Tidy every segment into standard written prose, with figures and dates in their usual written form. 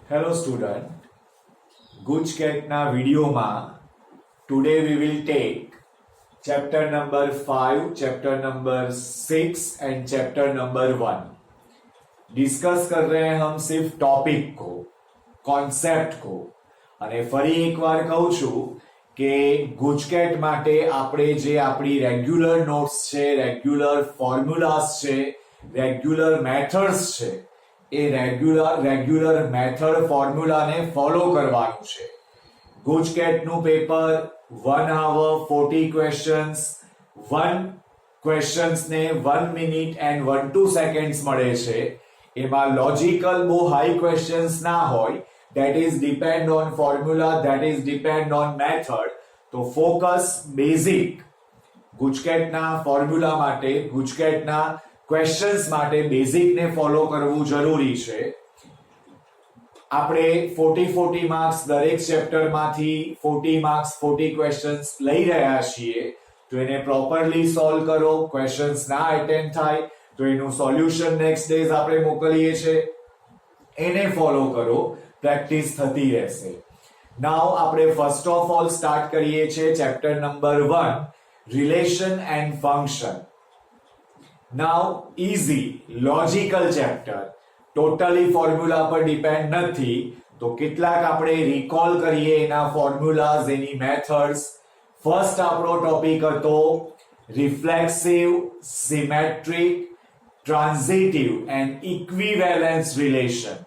Hello student, GUJCAT videoma today we will take chapter number 5, chapter number 6 and chapter number 1. Discuss कर रहे हैं हम सिर्फ topic को, कॉन्सेप्ट को અને ફરી એકવાર કહું છું કે ગુજકેટ માટે આપણે જે આપણી રેગ્યુલર નોટ્સ છે, રેગ્યુલર ફોર્મ્યુલાસ છે, રેગ્યુલર મેથડ્સ છે એ રેગ્યુલર મેથડ ફોર્મ્યુલાને ફોલો કરવાનું છે. ગુજકેટનું પેપર 1 hour 40 questions, 1 questions ને 1 minute and 12 seconds મળે છે. એમાં લોજિકલ બહુ હાઈ ક્વેશ્ચન્સ ના હોય, that is depend on formula, that is depend on method. તો ફોકસ બેઝિક ગુજકેટના ફોર્મ્યુલા માટે, ગુજકેટના ક્વેશ્ચન્સ માટે બેઝિકને ફોલો કરવું જરૂરી છે. આપણે 40 માર્ક્સ દરેક ચેપ્ટરમાંથી 40 માર્ક્સ 40 ક્વેશ્ચન્સ લઈ રહ્યા છીએ. તો એને પ્રોપરલી સોલ્વ કરો. ક્વેશ્ચન્સ ના અટેન્ડ થાય તો એનું સોલ્યુશન નેક્સ્ટ ડેઝ આપણે મોકલીએ છીએ, એને ફોલો કરો, પ્રેક્ટિસ થતી રહેશે. નાઉ આપણે ફર્સ્ટ ઓફ ઓલ સ્ટાર્ટ કરીએ છીએ chapter number 1, relation and function. Now easy logical chapter, totally formula પર ડિપેન્ડ નથી, તો કેટલાક આપણે રિકોલ કરીએ એના ફોર્મ્યુલાઝ, એની મેથડ્સ. ફર્સ્ટ આપણો ટોપિક હતો રિફ્લેક્સિવ, symmetric, transitive and equivalence relation.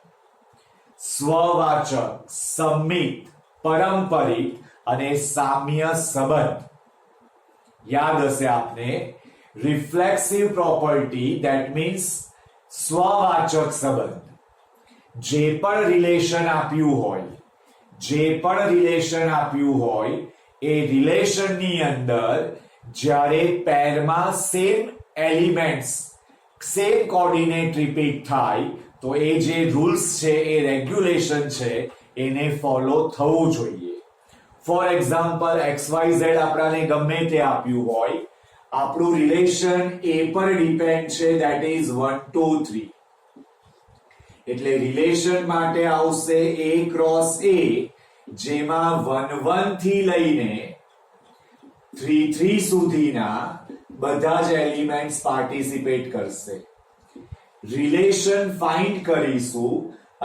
સ્વવાચક, સંમિત, પારંપરિક અને સામ્ય સંબંધ. યાદ હશે આપને, રિફ્લેક્સિવ પ્રોપર્ટી, ધેટ મીન્સ સ્વવાચક સંબંધ. જે પણ રિલેશન આપ્યું હોય એ રિલેશનની અંદર જ્યારે પેરમાં same elements, same coordinate repeat થાય તો એ જે રૂલ્સ છે, એ રેગ્યુલેશન છે, એને ફોલો થવું જોઈએ. ફોર એક્ઝામ્પલ XYZ આપણાને ગમે તે આપ્યું હોય, આપણું રિલેશન એ પર ડિપેન્ડ છે, ધેટ ઇઝ 1 2 3. એટલે રિલેશન માટે આવશે A ક્રોસ A, જેમાં 1 1 થી લઈને 3 3 સુધીના બધા જ એલિમેન્ટ્સ પાર્ટિસિપેટ કરશે. રિલેશન ફાઇન્ડ કરીશું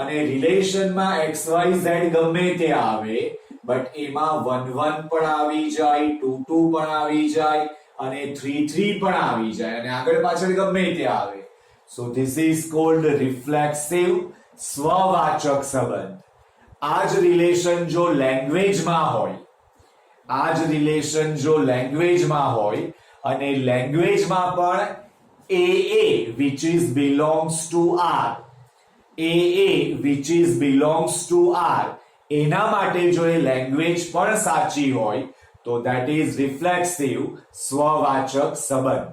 અને રિલેશનમાં XYZ ગમે તે આવે, બટ એમાં 1 1 પણ આવી જાય, 2 2 પણ આવી જાય અને 3 3 પણ આવી જાય અને આગળ પાછળ ગમે તે આવે. સો ધીસ ઇઝ કોલ્ડ રિફ્લેક્સિવ, સ્વવાચક સંબંધ. આ જ રિલેશન જો લેંગ્વેજમાં હોય અને લેંગ્વેજમાં પણ AA which is belongs to R, એના માટે જો એ લેંગ્વેજ પણ સાચી હોય તો that is reflexive, સ્વવાચક સંબંધ.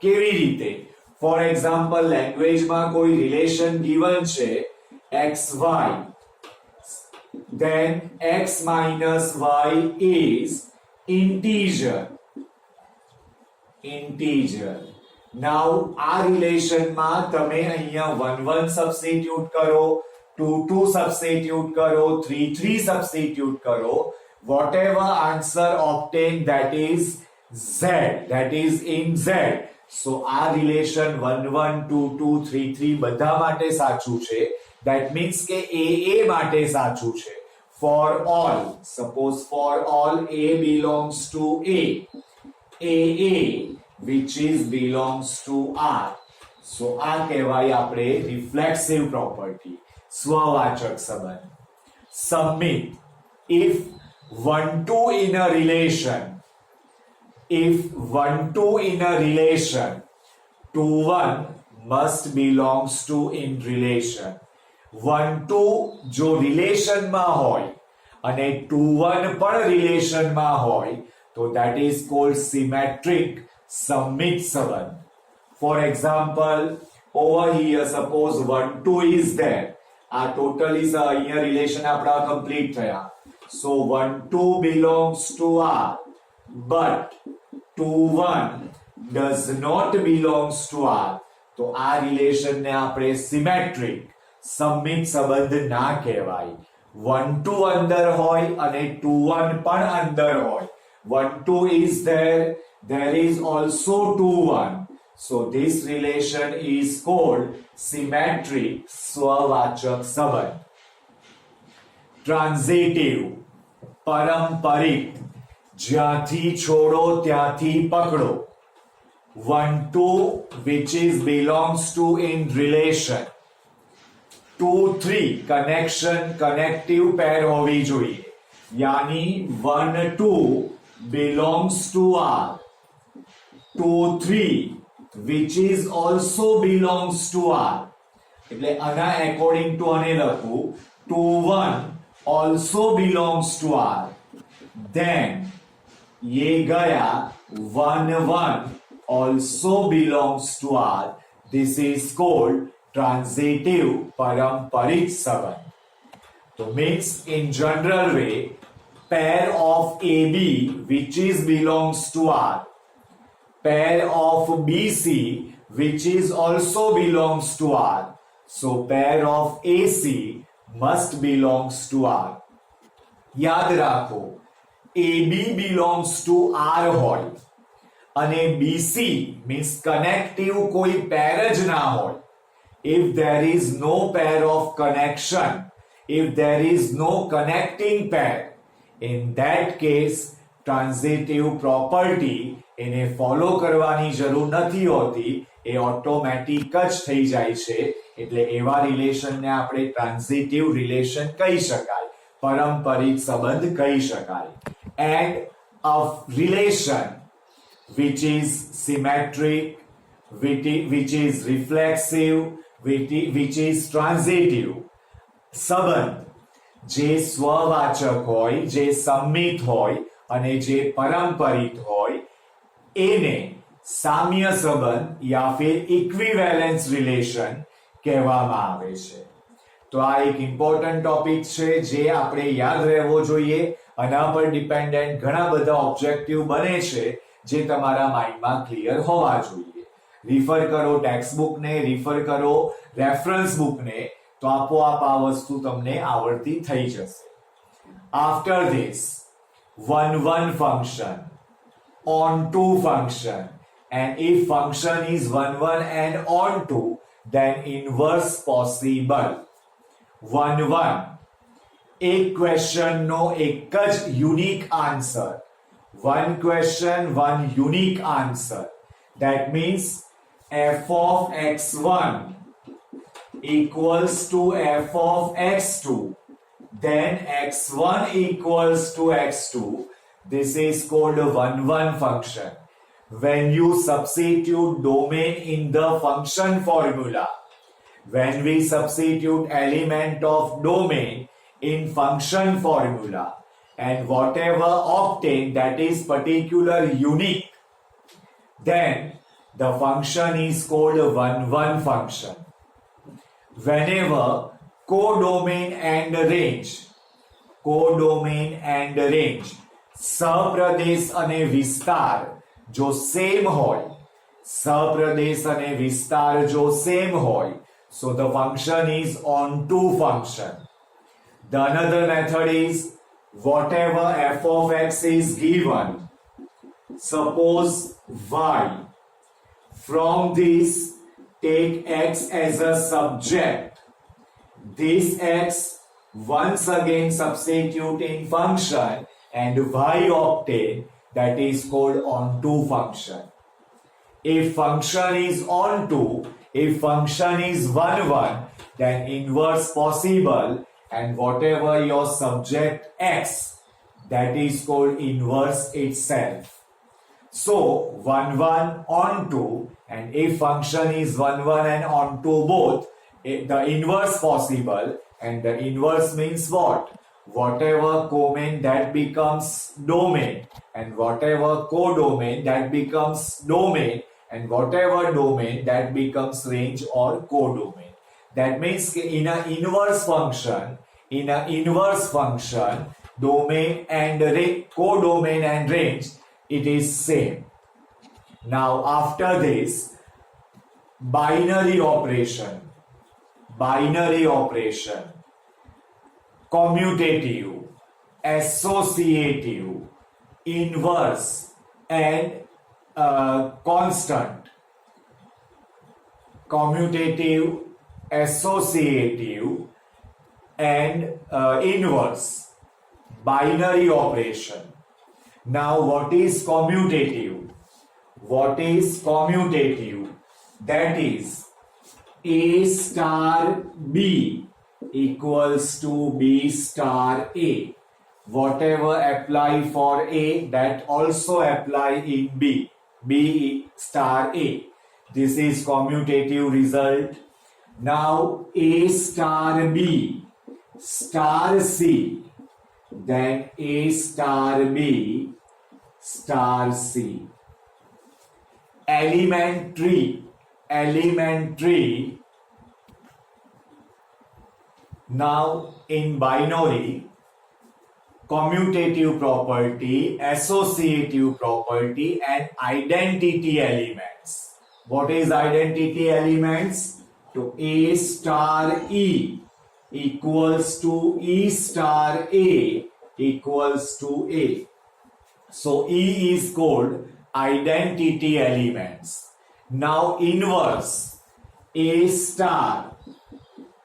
કેવી રીતે? ફોર એક્ઝામ્પલ, લેંગ્વેજમાં કોઈ રિલેશન ગિવન છે XY, then X minus Y is integer. Now આ રિલેશનમાં તમે અહીંયા 1 1 સબસ્ટિટ્યુટ કરો, 2 2 સબસ્ટિટ્યુટ કરો, 3 3 સબસ્ટિટ્યુટ કરો, whatever answer obtained, that is Z, that is in Z. So આ રિલેશન 1 1 2 2 3 3 બધા માટે સાચું છે. that means કે AA માટે સાચું છે. for all, suppose for all A belongs to AA which is belongs to R. so આ કહેવાય આપણે રિફ્લેક્સિવ પ્રોપર્ટી, સ્વવાચક સંબંધ. Submit, if 1 2 in a relation, 2 1 must belongs to in relation. 1 2 જો રિલેશનમાં હોય અને 2 1 પણ રિલેશનમાં હોય તો that is called symmetric, સંમિત સંબંધ. For example, over here suppose 1 2 is there. આ total is અહીંયા રિલેશન આપણા કમ્પ્લીટ થયા. So 1 2 belongs to R, but 2 1 does not belongs to R. તો આ રિલેશનને આપણે સિમેટ્રિક, સંમિત સંબંધ ના કહેવાય. 1-2 અંદર હોય અને 2-1 પણ અંદર હોય. 1-2 is there is also 2-1. So this relation is called symmetric સ્વવાચક સંબંધ. ટ્રાન્ઝિટિવ પારંપરિક જ્યાંથી છોડો ત્યાંથી પકડો. 1-2 which is belongs to in relation. 2-3 connection connective pair હોવી જોઈએ. यानी 1-2 belongs to R. 2-3 which is also belongs to R. એટલે આના according to આને લખું 2-1 also belongs to R. Then ये गया 1-1 also belongs to R. This is called transitive paramпарик संबंध. तो means in general way pair of AB which is belongs to R, pair of BC which is also belongs to R, so pair of AC must belongs to R. याद રાખો AB belongs to R હોય અને BC means connective કોઈ pair જ ના હોય. If there is no pair of connection, if there is no connecting pair, in that case transitive property એને follow કરવાની જરૂર નથી હોતી, એ ઓટોમેટિક જ થઈ જાય છે. એટલે એવા રિલેશનને આપણે ટ્રાન્ઝિટિવ રિલેશન કહી શકાય, પારંપરિક સંબંધ કહી શકાય. And a relation which is symmetric, which is reflexive, which is transitive સંબંધ જે સ્વવાચક હોય, જે સંમિત હોય અને જે પારંપરિક હોય એને સામ્ય સંબંધ યા ફિર ઇક્વિવેલન્સ રિલેશન કહેવામાં આવે છે. તો આ એક ઇમ્પોર્ટન્ટ ટોપિક છે જે આપણે યાદ રહેવો જોઈએ. આના પર ડિપેન્ડન્ટ ઘણા બધા ઓબ્જેક્ટિવ બને છે જે તમારા માઇન્ડમાં ક્લિયર હોવા જોઈએ. રિફર કરો ટેક્સ્ટ બુકને, રિફર કરો રેફરન્સ બુકને, તો આપોઆપ આ વસ્તુ તમને આવડતી થઈ જશે. After this 1-1 function, on-to function, and if function is 1-1 and on-to, then inverse possible. 1-1 એક question નો એક જ unique answer. One question, one unique answer. That means f of x1 equals to f of x2, then x1 equals to x2. This is called a 1-1 function. When you substitute domain in the function formula, when we substitute element of domain in function formula and whatever obtained that is particular unique, then the function is called a 1-1 function. Whenever codomain and range સપ્રદેશ અને વિસ્તાર જો same હોય, સપ્રદેશ અને વિસ્તાર જો same હોય, so the function is on-to function. The another method is whatever f of x is given, suppose y, from this take x as a subject. This x once again substitute in function and y obtain, that is called on-to function. If function is on-to, if function is 1-1, then inverse possible, and whatever your subject x, that is called inverse itself. So 1-1 on-to, and if function is 1-1 and on-to both, the inverse possible, and the inverse means what? Whatever codomain that becomes domain, and whatever codomain that becomes domain, and whatever domain that becomes range or codomain. That means in an inverse function, domain and codomain and range, it is same. Now after this, binary operation. Binary operation, commutative, associative, inverse and constant, commutative, associative and inverse, binary operation. Now what is commutative? What is commutative? That is A star B equals to B star A. Whatever apply for A, that also apply in B. B star A. This is commutative result. Now A star B star C, then A star B star C. Elementary. Now in binary, commutative property, associative property and identity elements. What is identity elements? To A star E equals to E star A equals to A. So E is called identity elements. Now inverse, A star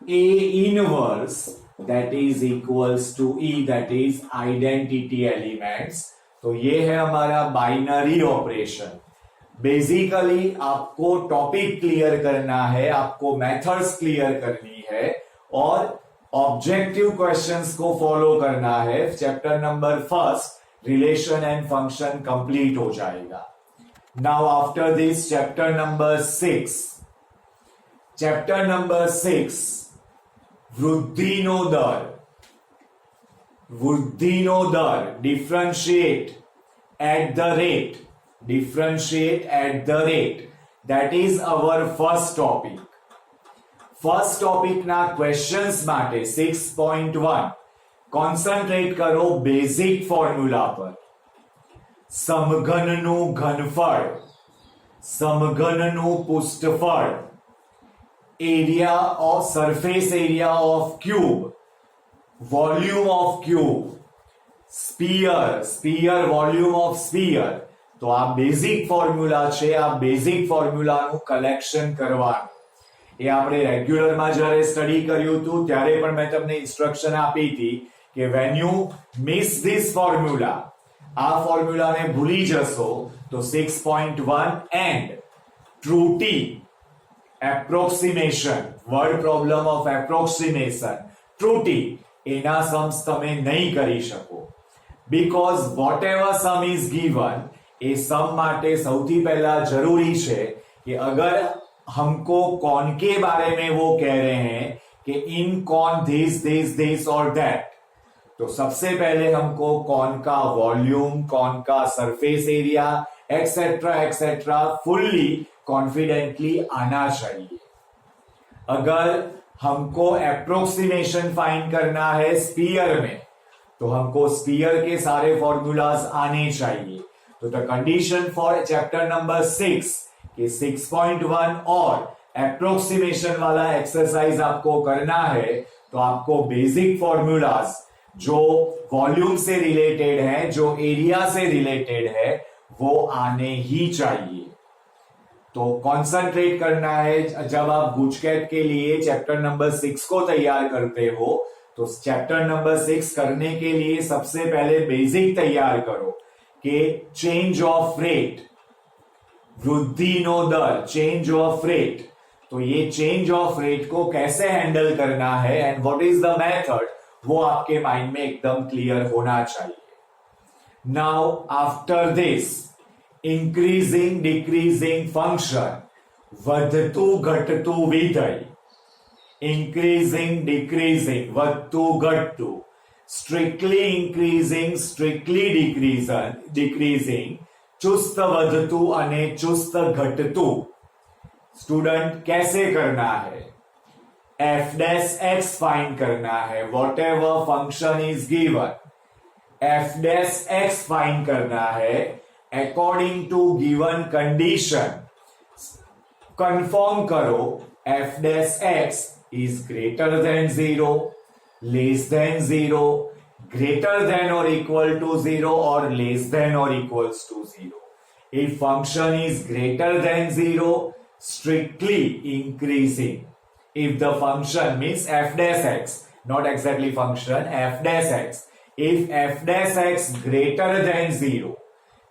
A inverse, that is equals to E, that is identity elements. तो ये है हमारा binary operation. Basically आपको topic clear करना है, आपको methods clear करनी है और ऑब्जेक्टिव क्वेश्चंस को फॉलो करना है. Chapter number 1 relation and function complete हो जाएगा. Now after this chapter number 6. Chapter number 6 वृद्धिनो दर, differentiate at the rate, that is our first topic. First ટોપિકના ક્વેશ્ચન્સ માટે 6.1 કોન્સન્ટ્રેટ કરો બેઝિક ફોર્મ્યુલા પર. સમઘનનું ઘનફળ, સમઘનનું પૃષ્ઠફળ, area of surface area of cube, volume of cube, sphere volume of sphere. તો આ બેઝિક ફોર્મ્યુલા છે. આ બેઝિક ફોર્મ્યુલાનું કલેક્શન કરવાનું. એ આપણે રેગ્યુલરમાં જ્યારે સ્ટડી કર્યું હતું ત્યારે પણ મેં તમને ઇન્સ્ટ્રક્શન આપી હતી કે when you miss this formula, આ ફોર્મ્યુલાને ભૂલી જશો તો 6.1 એન્ડ ટ્રુટી, approximation, word problem of approximation, ટ્રુટી, એના सम्स તમે નહીં કરી શકો. Because whatever sum is given, એ સમ માટે સૌથી પહેલા જરૂરી છે કે અગર हमको कौन के बारे में वो कह रहे हैं कि इन कौन दिस और दैट, तो सबसे पहले हमको कौन का वॉल्यूम, कौन का surface area etcetera fully confidently आना चाहिए. अगर हमको अप्रोक्सीमेशन फाइंड करना है स्पीयर में, तो हमको स्पीयर के सारे फॉर्मूलाज आने चाहिए. तो the condition for chapter number 6 कि 6.1 और अप्रोक्सीमेशन वाला एक्सरसाइज आपको करना है, तो आपको बेसिक फॉर्मूलाज जो वॉल्यूम से रिलेटेड है, जो एरिया से रिलेटेड है, वो आने ही चाहिए. तो कंसंट्रेट करना है. जब आप गुजकैट के लिए चैप्टर नंबर 6 को तैयार करते हो, तो चैप्टर नंबर 6 करने के लिए सबसे पहले बेसिक तैयार करो कि चेंज ऑफ रेट, वृद्धिनो दर, चेंज ऑफ रेट. तो ये चेंज ऑफ रेट को कैसे हैंडल करना है and what is the method, वो आपके माइंड में एकदम क्लियर होना चाहिए. Now after this increasing decreasing function, વધતું ઘટતું વિધેય, increasing decreasing, વધતું ઘટતું, strictly increasing strictly decreasing, चुस्त વધતું અને ચુસ્ત ઘટતું. स्टूडेंट कैसे करना है? f dash x फाइंड करना है. Whatever function is given, f dash x find करना है according to given condition. Confirm करो f dash x is greater than 0, less than 0, greater than or equal to 0, or less than or equals to 0. If function is greater than 0, strictly increasing. If the function means f dash x, not exactly function, f dash x. If f dash x greater than 0,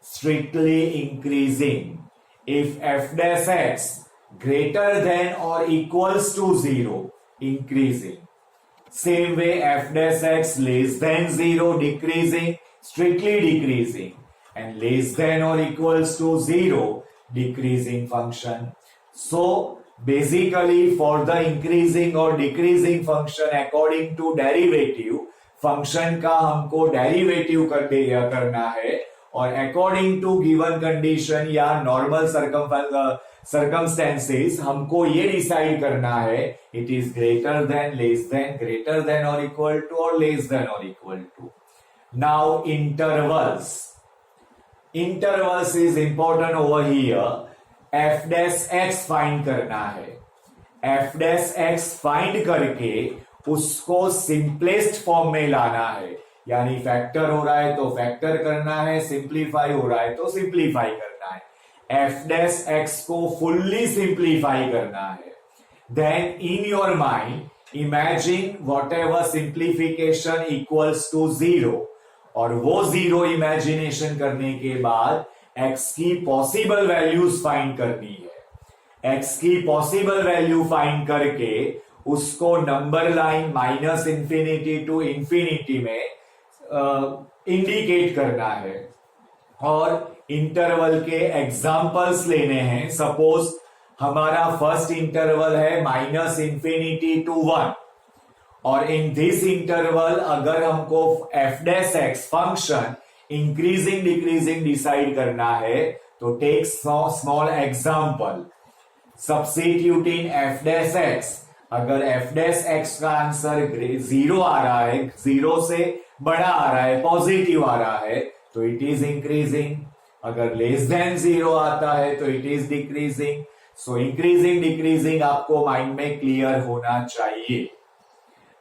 strictly increasing. If f dash x greater than or equals to 0, increasing. Same way f dash x less than 0, decreasing, strictly decreasing. And less than or equals to 0, decreasing function. So basically for the increasing or decreasing function according to derivative, function का हमको derivative करना है और according to given condition या normal circumstances हमको ये decide करना है it is greater than, less than, greater than और इक्वल टू, और लेस देन और equal to. Now intervals is important over here. F dash X find करना है. एफ डैश एक्स फाइंड करके उसको सिंपलेस्ट फॉर्म में लाना है. यानी फैक्टर हो रहा है तो फैक्टर करना है, सिंप्लीफाई हो रहा है तो सिंप्लीफाई करना है. एफ डैश एक्स को फुल्ली सिंप्लीफाई करना है. Then in your mind imagine whatever simplification equals to 0, और वो 0 इमेजिनेशन करने के बाद एक्स की पॉसिबल वैल्यूज फाइंड करनी है. एक्स की पॉसिबल वैल्यू फाइंड करके उसको number line minus infinity to infinity में इंडिकेट करना है. और इंटरवल के एग्जाम्पल्स लेने हैं. सपोज हमारा फर्स्ट इंटरवल है माइनस इंफिनिटी टू 1, और इन दिस इंटरवल अगर हमको F dash X function increasing decreasing decide करना है तो take small example. Substituting F dash X, अगर एफ डैश एक्स का आंसर 0 आ रहा है, 0 से बड़ा आ रहा है, पॉजिटिव आ रहा है, तो इट इज इंक्रीजिंग. अगर लेस देन 0 आता है तो it is decreasing. So increasing decreasing आपको माइंड में क्लियर होना चाहिए.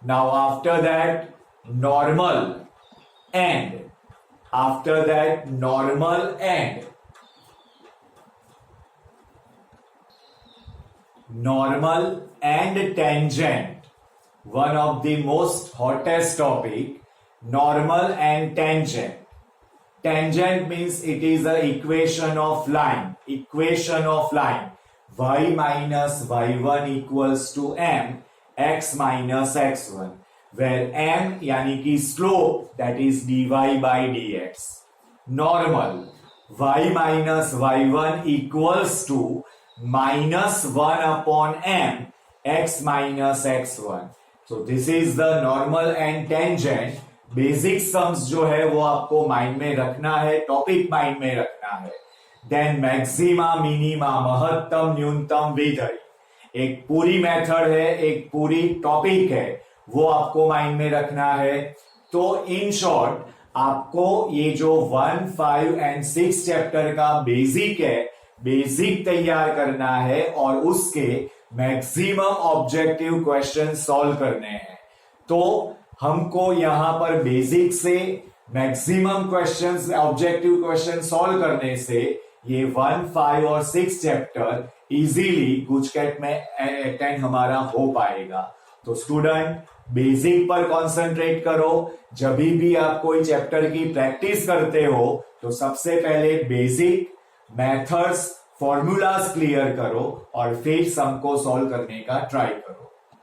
Now after that normal and, after that normal and, normal and tangent, one of the most hottest topic, normal and tangent. Tangent means it is a equation of line, y minus y1 equals to m x minus x1, where m यानी कि slope, that is dy by dx. Normal, y minus y1 equals to minus 1 upon m x minus x1. So this is the normal and tangent. Basic sums जो है वो आपको mind में रखना है, topic mind में रखना है. देन मैक्सिमा, मिनिमा, महत्तम, न्यूनतम, विधेय, एक पूरी मेथड है, एक पूरी टॉपिक है, वो आपको माइंड में रखना है. तो इन शॉर्ट आपको ये जो 1, 5 एंड 6 चैप्टर का बेसिक है, बेसिक तैयार करना है और उसके मैक्सिमम ऑब्जेक्टिव क्वेश्चन सॉल्व करने हैं. तो हमको यहां पर बेसिक से maximum questions, objective question solve करने से ये 1, 5 और 6 चैप्टर इजीली गुजकेट में अटेंड हमारा हो पाएगा. तो स्टूडेंट बेसिक पर कंसंट्रेट करो. जब भी आप कोई चैप्टर की प्रैक्टिस करते हो तो सबसे पहले बेसिक मेथड्स, फॉर्मूलाज क्लियर करो और फिर सम को सॉल्व करने का ट्राई करो.